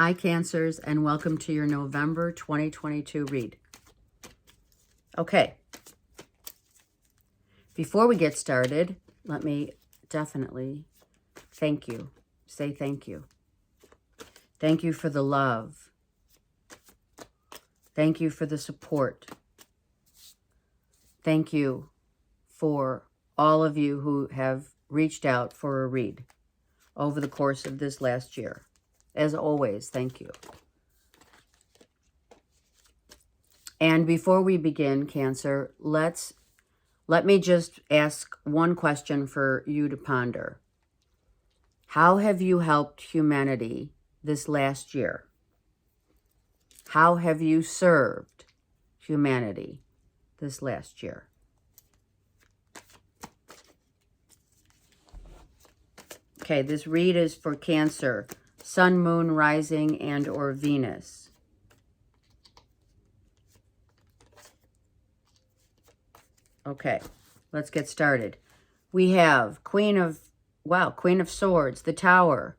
Hi, Cancers, and welcome to your November 2022 read. Okay, before we get started, let me definitely thank you. Say thank you. Thank you for the love. Thank you for the support. Thank you for all of you who have reached out for a read over the course of this last year. As always, thank you. And before we begin, Cancer, let me just ask one question for you to ponder. How have you helped humanity this last year? How have you served humanity this last year? Okay, this read is for Cancer, Sun, Moon, Rising, and or Venus. Okay, let's get started. We have Queen of Swords, the Tower,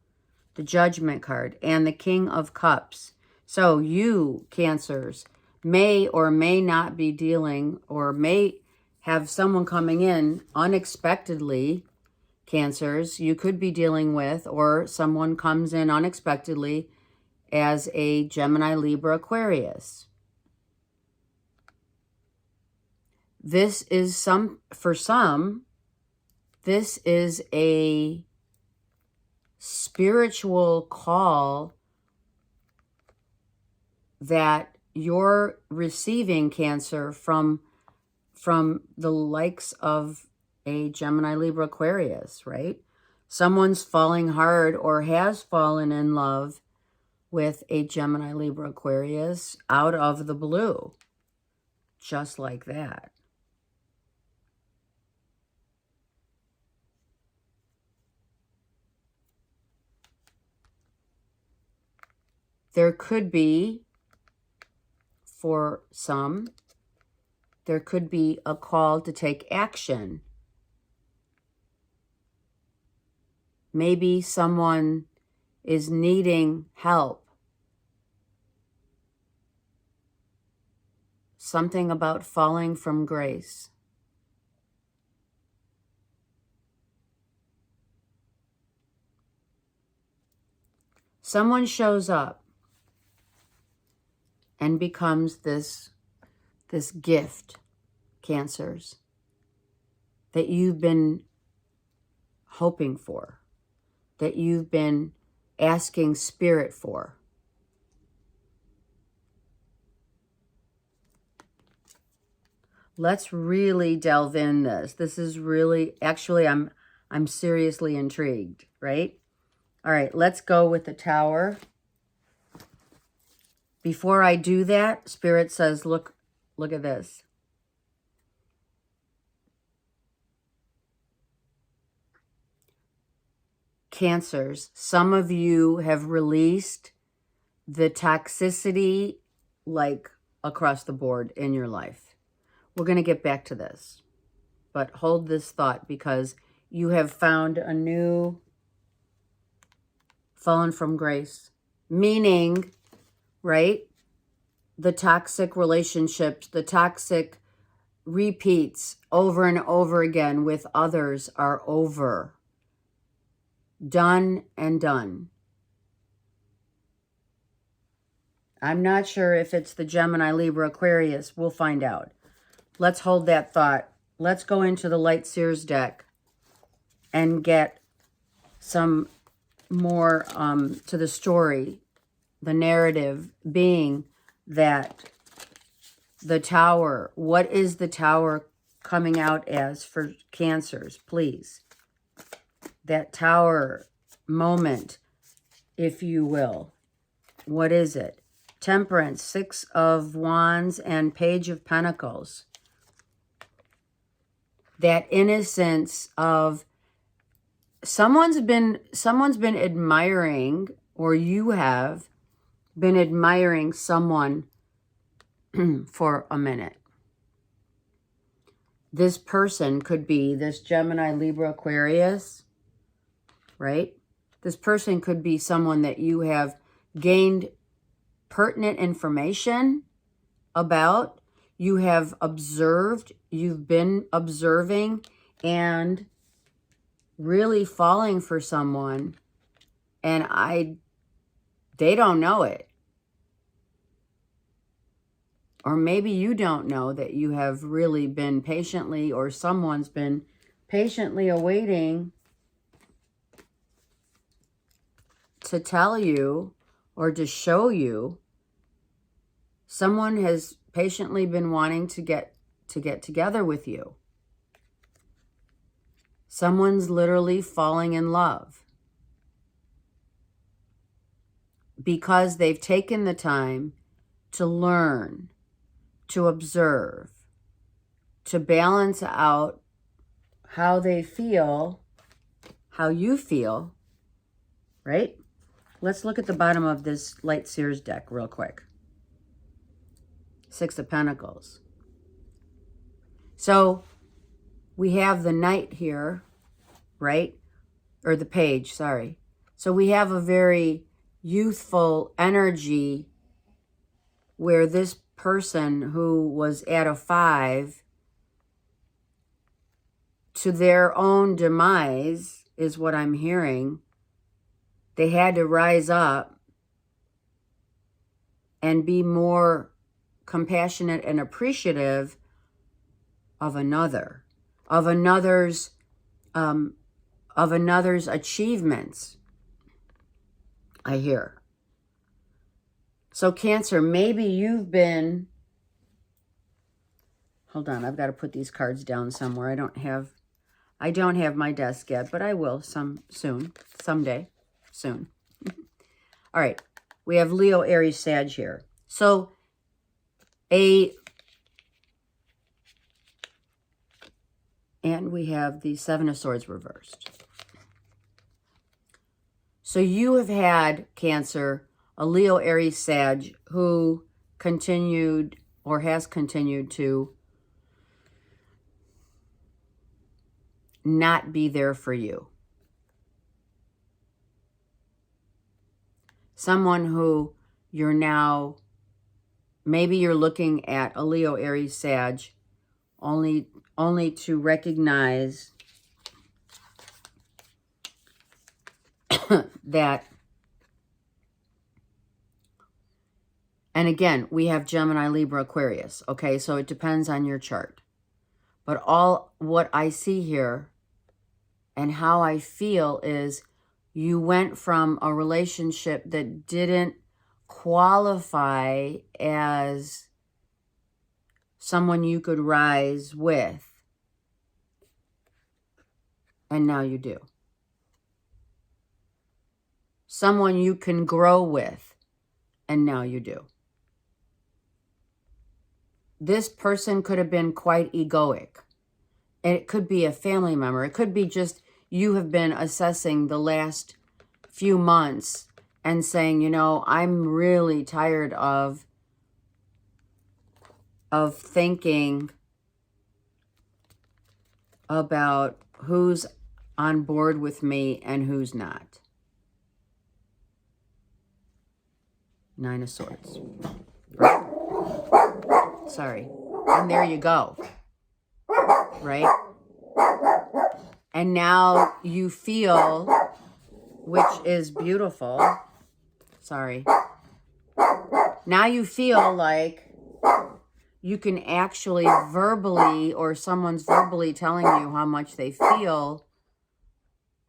the Judgment card, and the King of Cups. So you, Cancers, may or may not be dealing or may have someone coming in unexpectedly. Cancers, you could be dealing with, or someone comes in unexpectedly as a Gemini, Libra, Aquarius. This is for some, this is a spiritual call that you're receiving, Cancer, from the likes of a Gemini, Libra, Aquarius, right? Someone's falling hard or has fallen in love with a Gemini, Libra, Aquarius out of the blue, just like that. There could be, for some, there could be a call to take action. Maybe someone is needing help. Something about falling from grace. Someone shows up and becomes this gift, Cancers, that you've been hoping for, that you've been asking Spirit for. Let's really delve in this. This is really, actually, I'm seriously intrigued, right? All right, let's go with the Tower. Before I do that, Spirit says, look at this. Cancers, some of you have released the toxicity like across the board in your life. We're going to get back to this, but hold this thought because you have found a new fallen from grace, meaning, right? The toxic relationships, the toxic repeats over and over again with others are over. Done and done. I'm not sure if it's the Gemini, Libra, Aquarius. We'll find out. Let's hold that thought. Let's go into the Light Seers deck and get some more to the story, the narrative being that the Tower, what is the Tower coming out as for Cancers, please? That Tower moment, if you will. What is it? Temperance, Six of Wands, and Page of Pentacles. That innocence of someone's been admiring, or you have been admiring someone for a minute. This person could be this Gemini, Libra, Aquarius, right? This person could be someone that you have gained pertinent information about, you have observed, you've been observing and really falling for someone, and they don't know it. Or maybe you don't know that you have really been patiently, or someone's been patiently awaiting to tell you or to show you. Someone has patiently been wanting to get together with you. Someone's literally falling in love because they've taken the time to learn, to observe, to balance out how they feel, how you feel, right? Let's look at the bottom of this Light Seers deck real quick. Six of Pentacles. So we have the Knight here, right? Or the Page, sorry. So we have a very youthful energy where this person who was at a 5 to their own demise is what I'm hearing. They had to rise up and be more compassionate and appreciative of another, of another's achievements, I hear. So Cancer, maybe you've been, hold on, I've got to put these cards down somewhere. I don't have my desk yet, but I will someday, soon. All right, we have Leo, Aries, Sag here. So and we have the Seven of Swords reversed. So you have had, Cancer, a Leo, Aries, Sag who continued or has continued to not be there for you. Someone who you're now, maybe you're looking at a Leo, Aries, Sag only to recognize that, and again, we have Gemini, Libra, Aquarius, okay? So it depends on your chart. But all what I see here and how I feel is you went from a relationship that didn't qualify as someone you could rise with, and now you do. Someone you can grow with, and now you do. This person could have been quite egoic. It could be a family member. It could be just you have been assessing the last few months and saying, you know, I'm really tired of thinking about who's on board with me and who's not. Nine of Swords. Right? Sorry. And there you go. Right? And now you feel, which is beautiful. Sorry. Now you feel like you can actually verbally, or someone's verbally telling you how much they feel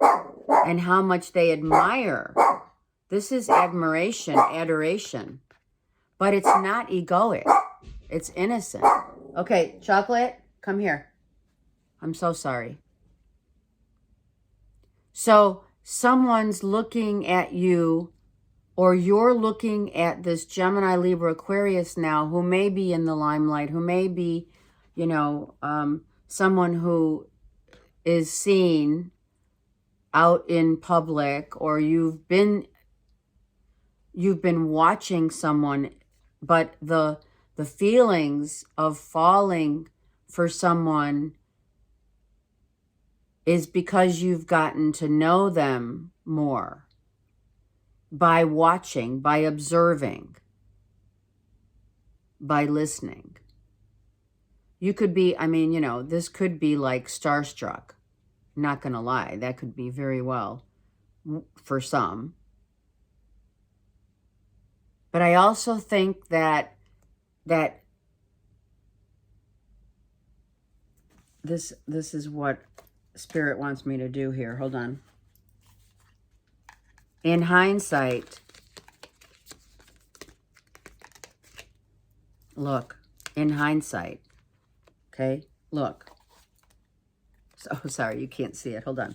and how much they admire. This is admiration, adoration. But it's not egoic. It's innocent. Okay, Chocolate, come here. I'm so sorry. So someone's looking at you, or you're looking at this Gemini, Libra, Aquarius now, who may be in the limelight, who may be, you know, someone who is seen out in public, or you've been watching someone, but the feelings of falling for someone is because you've gotten to know them more. by watching, by observing, by listening. You could be, I mean, you know, this could be like starstruck. Not going to lie. That could be very well for some. But I also think that this is what Spirit wants me to do here. Hold on. In hindsight, look, in hindsight, okay, look. So sorry, you can't see it. Hold on.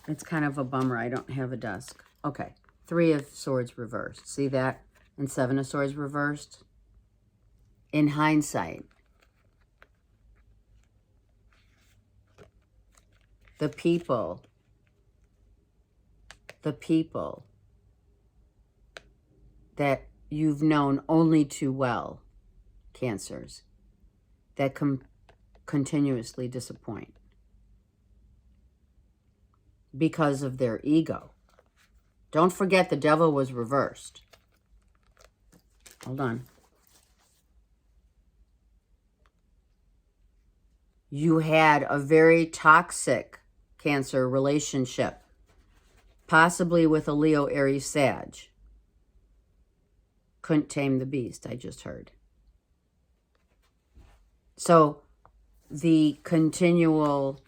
It's kind of a bummer. I don't have a desk. Okay, 3 of Swords reversed. See that? And 7 of Swords reversed. In hindsight, the people that you've known only too well, Cancers, that continuously disappoint because of their ego. Don't forget the Devil was reversed. Hold on. You had a very toxic Cancer relationship, possibly with a Leo, Aries, Sag. Couldn't tame the beast, I just heard. So the continual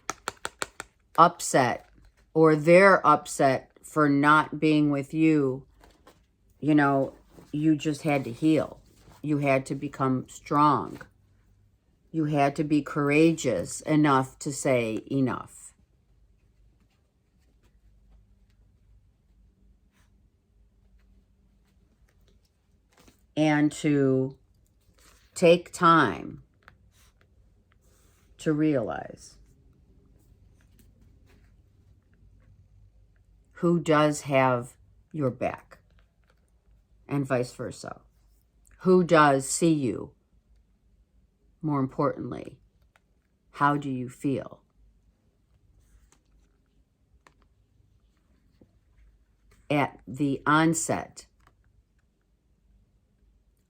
upset, or their upset for not being with you, you know, you just had to heal. You had to become strong. You had to be courageous enough to say enough. And to take time to realize who does have your back and vice versa. Who does see you? More importantly, how do you feel? At the onset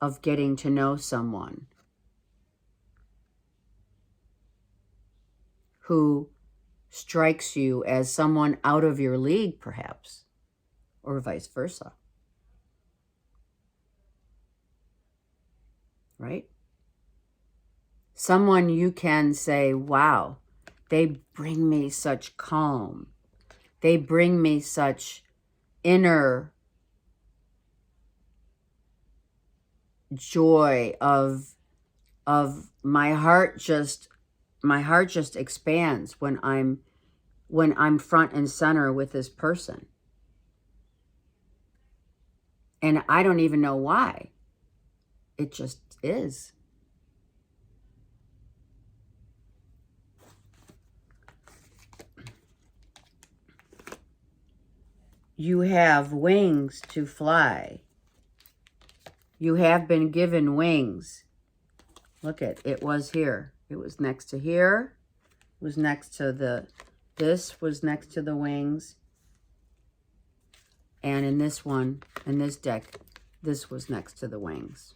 of getting to know someone who strikes you as someone out of your league, perhaps, or vice versa. Right? Someone you can say, wow, they bring me such calm. They bring me such inner joy of my heart just expands when I'm front and center with this person. And I don't even know why. It just is. You have wings to fly. You have been given wings. Look it was here. It was next to here. It was next to this was next to the wings. And in this one, in this deck, this was next to the wings.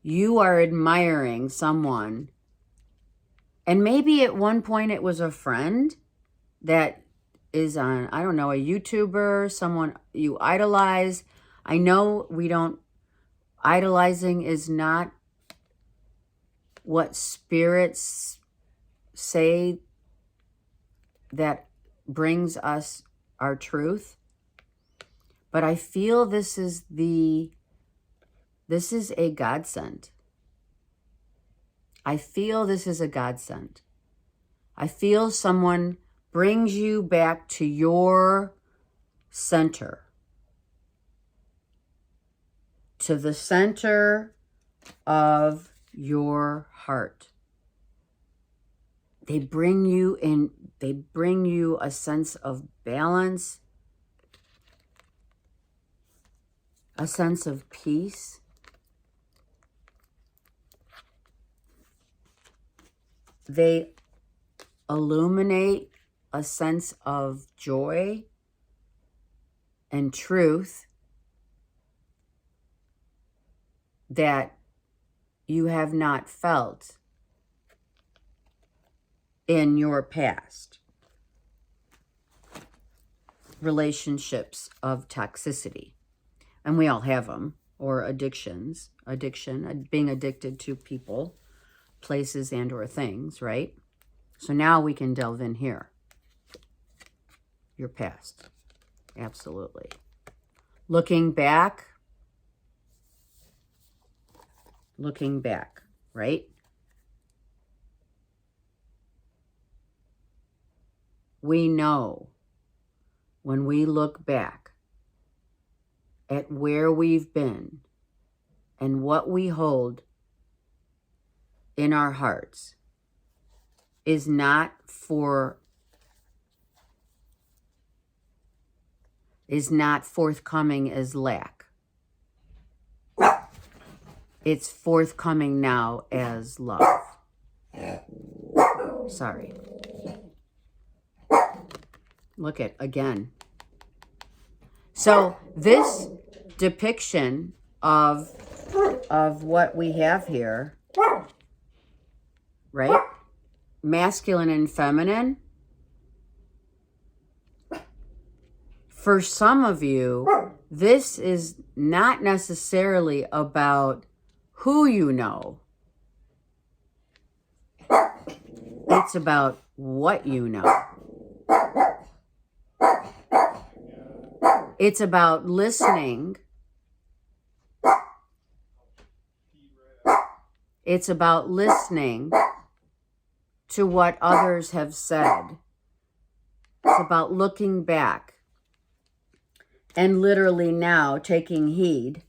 You are admiring someone. And maybe at one point it was a friend that is on, I don't know, a YouTuber, someone you idolize. I know we don't, idolizing is not what spirits say that brings us our truth. But I feel this is a godsend. I feel this is a godsend. I feel someone brings you back to your center. To the center of your heart. They bring you in, they bring you a sense of balance, a sense of peace. They illuminate a sense of joy and truth that you have not felt in your past. Relationships of toxicity. And we all have them. Or addictions. Addiction. Being addicted to people, places, and or things, right? So now we can delve in here. Your past. Absolutely. Looking back. Looking back, right? We know when we look back at where we've been and what we hold in our hearts is not forthcoming as lack. It's forthcoming now as love. Sorry. Look at again. So this depiction of what we have here, right? Masculine and feminine. For some of you, this is not necessarily about who you know. It's about what you know. It's about listening. It's about listening to what others have said. It's about looking back and literally now taking heed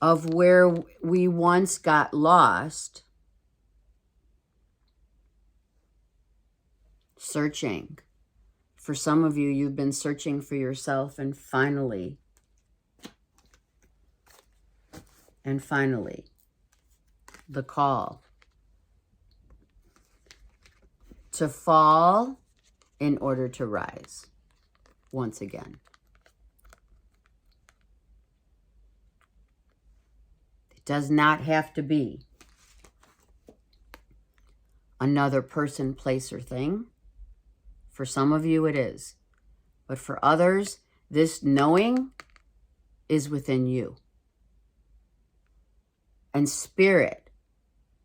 of where we once got lost, searching. For some of you, you've been searching for yourself, and finally, the call to fall in order to rise once again. It does not have to be another person, place, or thing. For some of you, it is. But for others, this knowing is within you. And Spirit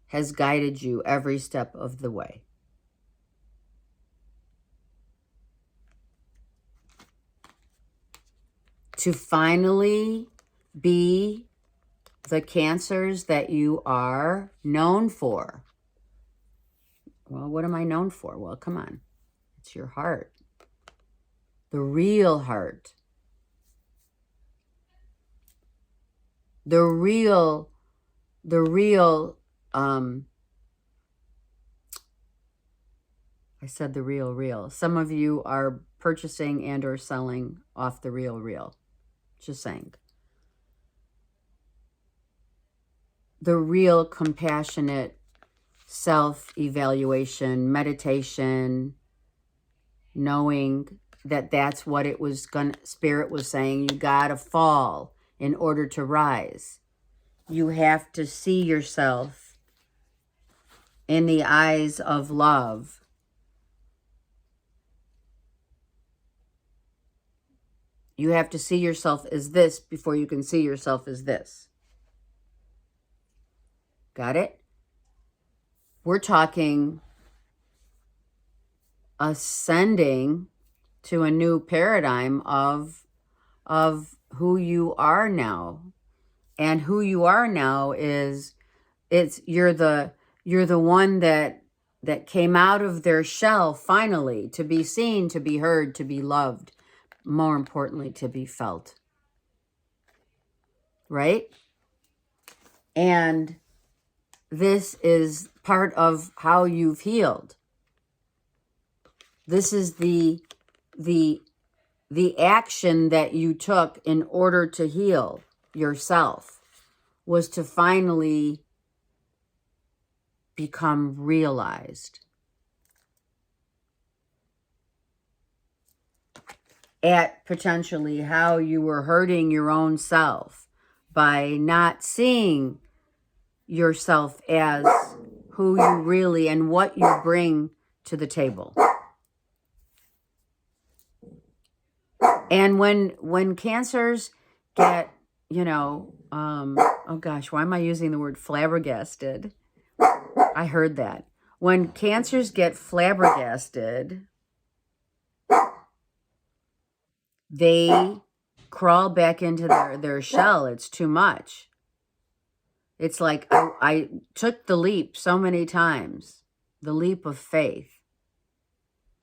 has guided you every step of the way. To finally be the Cancers that you are known for. Well, what am I known for? Well, come on. It's your heart. The real heart. The real, I said the real. Some of you are purchasing and or selling off the real. Just saying. The real compassionate self-evaluation, meditation, knowing that that's what it was Spirit was saying, you gotta fall in order to rise. You have to see yourself in the eyes of love. You have to see yourself as this before you can see yourself as this. Got it? We're talking ascending to a new paradigm of who you are now. And who you are now is you're the one that came out of their shell finally to be seen, to be heard, to be loved, more importantly, to be felt. Right? And this is part of how you've healed. This is the action that you took in order to heal yourself, was to finally become realized. at potentially how you were hurting your own self by not seeing yourself as who you really and what you bring to the table. And when cancers get, you know, oh gosh, why am I using the word flabbergasted? I heard that. When cancers get flabbergasted, they crawl back into their shell. It's too much. It's like I took the leap so many times, the leap of faith,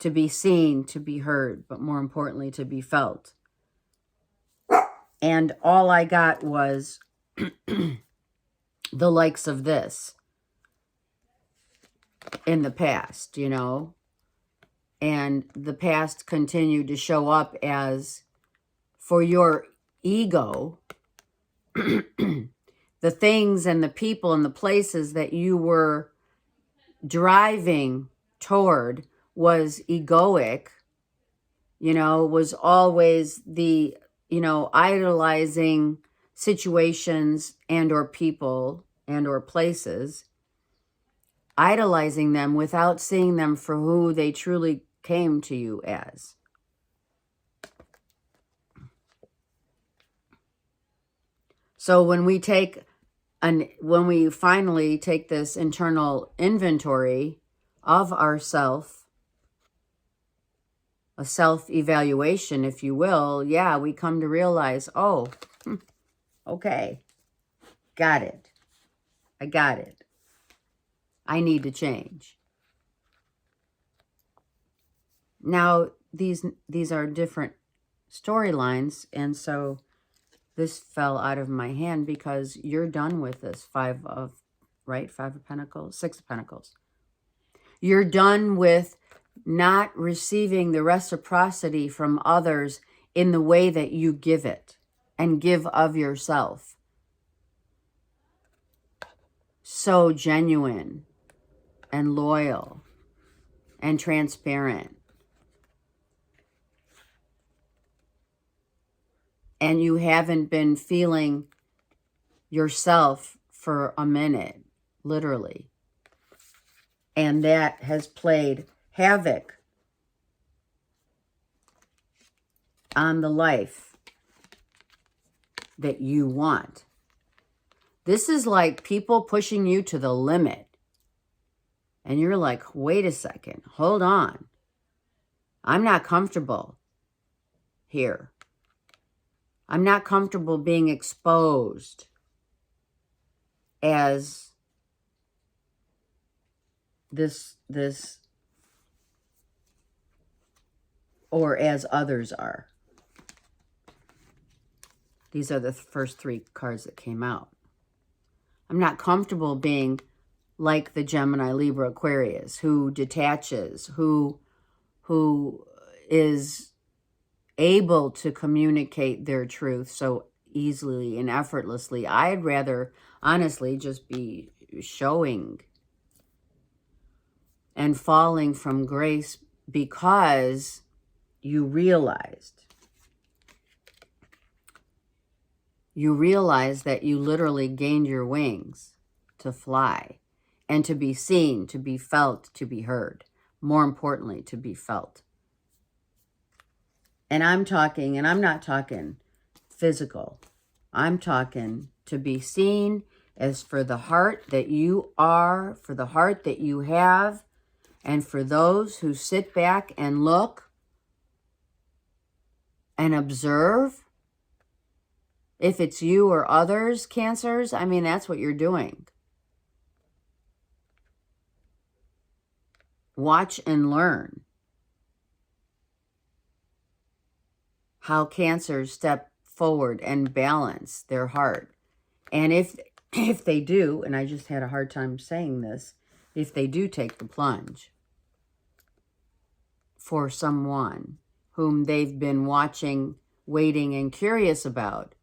to be seen, to be heard, but more importantly, to be felt. And all I got was the likes of this in the past, you know. And the past continued to show up as, for your ego, the things and the people and the places that you were driving toward was egoic, you know, was always the, you know, idolizing situations and or people and or places, idolizing them without seeing them for who they truly came to you as. So when we finally take this internal inventory of ourself, a self-evaluation, if you will, yeah, we come to realize, oh, okay, got it. I got it. I need to change. Now, these are different storylines, and so this fell out of my hand because you're done with this Five of Pentacles, Six of Pentacles. You're done with not receiving the reciprocity from others in the way that you give it and give of yourself. So genuine and loyal and transparent. And you haven't been feeling yourself for a minute, literally. And that has played havoc on the life that you want. This is like people pushing you to the limit. And you're like, wait a second, hold on. I'm not comfortable here. I'm not comfortable being exposed as this, or as others are. These are the first three cards that came out. I'm not comfortable being like the Gemini, Libra, Aquarius, who detaches, who is able to communicate their truth so easily and effortlessly. I'd rather, honestly, just be showing and falling from grace because you realized that you literally gained your wings to fly and to be seen, to be felt, to be heard. More importantly, to be felt. And I'm not talking physical. I'm talking to be seen as for the heart that you are, for the heart that you have, and for those who sit back and look and observe. If it's you or others, Cancers, I mean, that's what you're doing. Watch and learn how Cancers step forward and balance their heart. And if they do, and I just had a hard time saying this, if they do take the plunge for someone whom they've been watching, waiting, and curious about,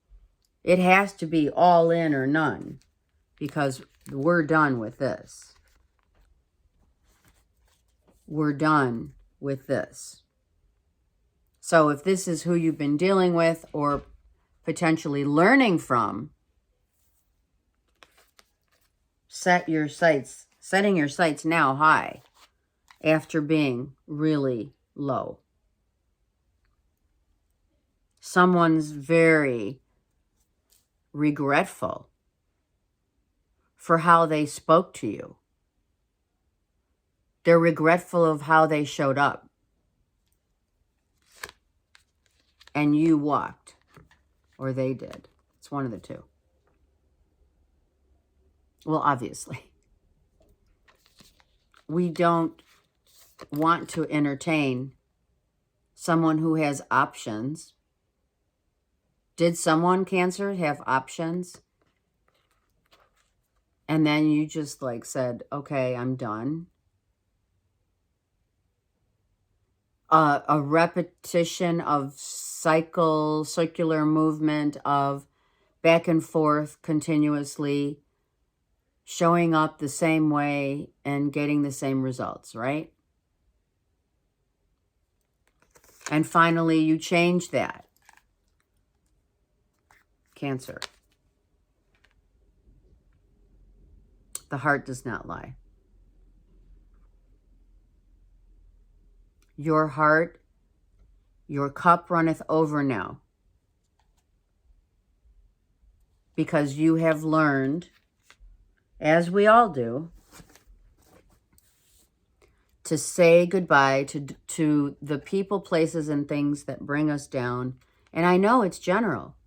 it has to be all in or none, because we're done with this. We're done with this. So if this is who you've been dealing with or potentially learning from, setting your sights now high after being really low. Someone's very regretful for how they spoke to you. They're regretful of how they showed up. And you walked, or they did. It's one of the two. Well, obviously, we don't want to entertain someone who has options. Did someone, Cancer, have options? And then you just like said, okay, I'm done. A repetition of circular movement of back and forth continuously, showing up the same way and getting the same results, right? And finally, you change that. Cancer. The heart does not lie. Your heart, your cup runneth over now. Because you have learned, as we all do, to say goodbye to the people, places, and things that bring us down. And I know it's general,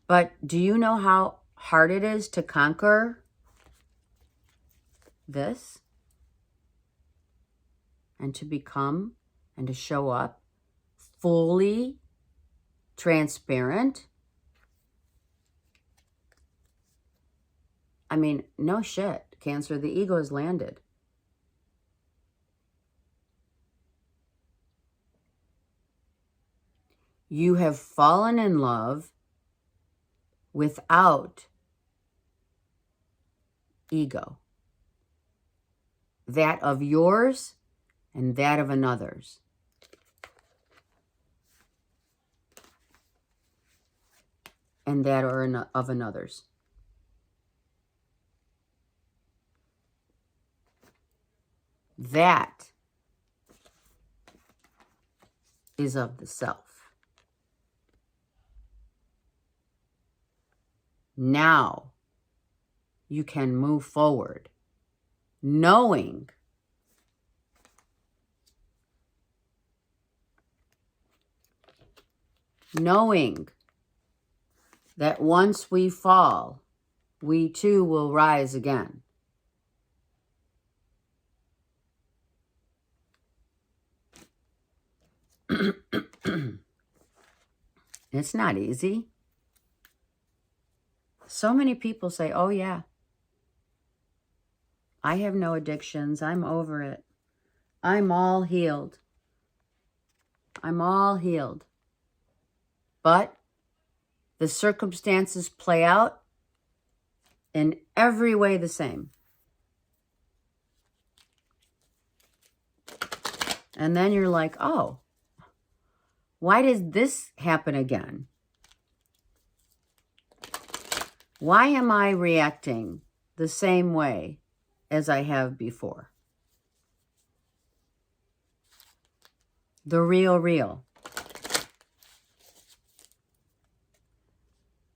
but do you know how hard it is to conquer this? And to become and to show up fully transparent? I mean, no shit, Cancer, the ego has landed. You have fallen in love without ego. That of yours and that of another's. And that of another's. That is of the self. Now you can move forward knowing that once we fall, we too will rise again. It's not easy. So many people say, oh yeah, I have no addictions. I'm over it. I'm all healed. I'm all healed. But the circumstances play out in every way the same. And then you're like, oh, why did this happen again? Why am I reacting the same way as I have before? The real.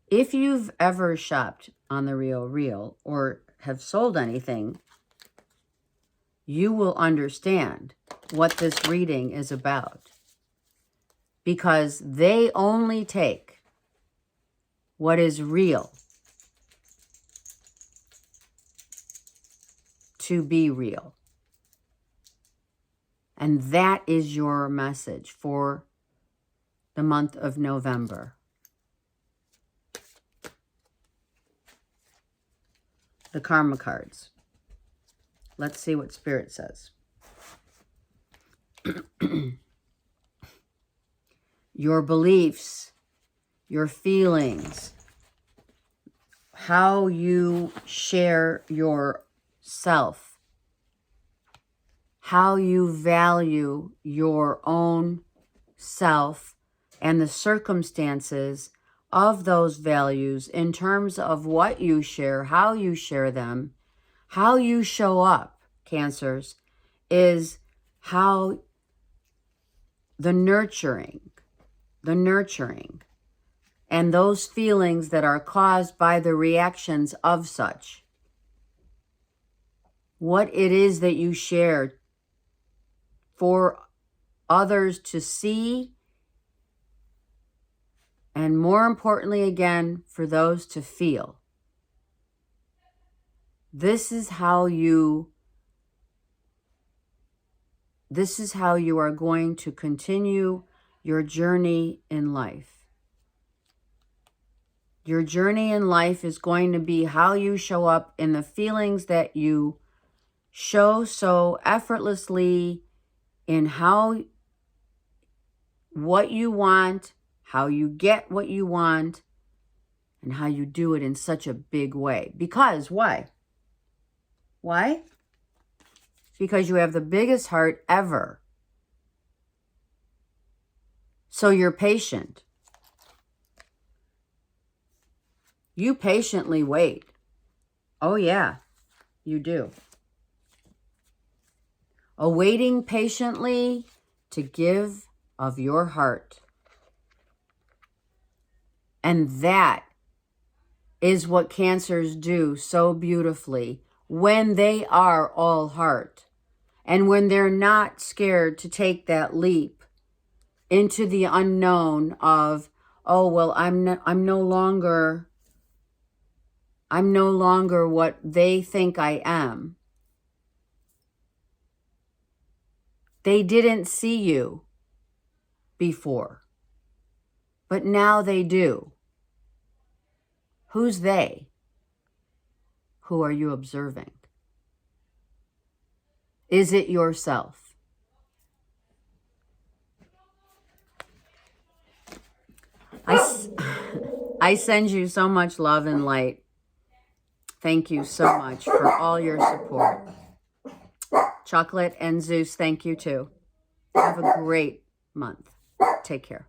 If you've ever shopped on the real or have sold anything, you will understand what this reading is about. Because they only take what is real to be real. And that is your message for the month of November. The Karma cards. Let's see what Spirit says. Your beliefs, your feelings, how you share yourself, how you value your own self and the circumstances of those values in terms of what you share, how you share them, how you show up, Cancers, is how the nurturing, and those feelings that are caused by the reactions of such, what it is that you share for others to see, and more importantly, again, for those to feel. This is how you are going to continue your journey in life. Your journey in life is going to be how you show up in the feelings that you show so effortlessly in what you want, how you get what you want, and how you do it in such a big way. Because why? Why? Because you have the biggest heart ever. So you're patient. You patiently wait. Oh yeah, you do. Awaiting patiently to give of your heart. And that is what Cancers do so beautifully when they are all heart. And when they're not scared to take that leap into the unknown of, oh, well, I'm no longer what they think I am. They didn't see you before, but now they do. Who's they? Who are you observing? Is it yourself? I send you so much love and light. Thank you so much for all your support. Chocolate and Zeus, thank you too. Have a great month. Take care.